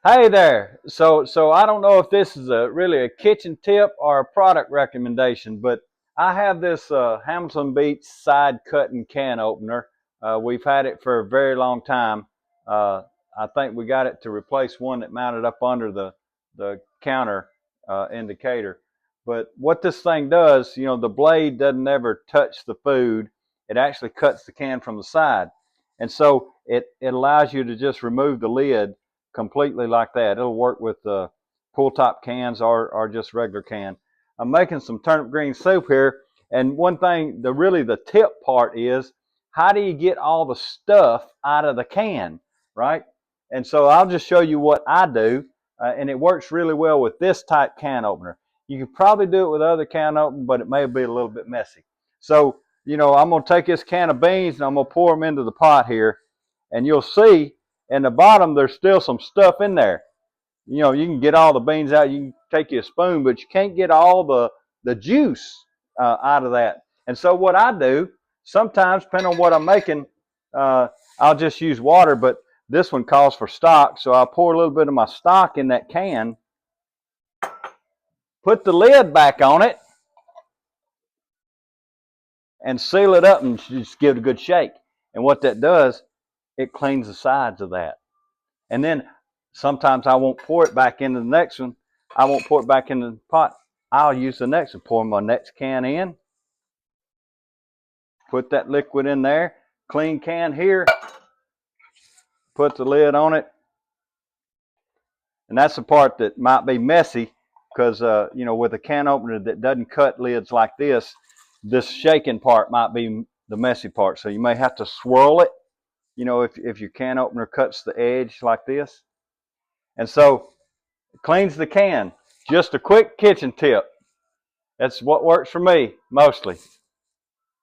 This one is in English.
Hey there. So I don't know if this is really a kitchen tip or a product recommendation, but I have this Hamilton Beach side cutting can opener. We've had it for a very long time. Uh, I think we got it to replace one that mounted up under the counter indicator. But what this thing does, the blade doesn't ever touch the food. It actually cuts the can from the side, and so it allows you to just remove the lid completely like that. It'll work with pull top cans or just regular can. I'm making some turnip green soup here, and one thing, the tip part is, how do you get all the stuff out of the can, right? And so I'll just show you what I do, and it works really well with this type can opener. You could probably do it with other can opener, but it may be a little bit messy. So, I'm going to take this can of beans and I'm going to pour them into the pot here, and you'll see in the bottom there's still some stuff in there. You can get all the beans out, you can take you a spoon, but you can't get all the juice out of that. And so what I do, sometimes depending on what I'm making, I'll just use water, but this one calls for stock, so I'll pour a little bit of my stock in that can, put the lid back on it, and seal it up and just give it a good shake. And what that does, it cleans the sides of that. And then sometimes I won't pour it back into the next one. I won't pour it back into the pot. I'll use the next one. Pour my next can in. Put that liquid in there. Clean can here. Put the lid on it. And that's the part that might be messy because, with a can opener that doesn't cut lids like this shaking part might be the messy part. So you may have to swirl it, if your can opener cuts the edge like this. And so it cleans the can. Just a quick kitchen tip. That's what works for me mostly.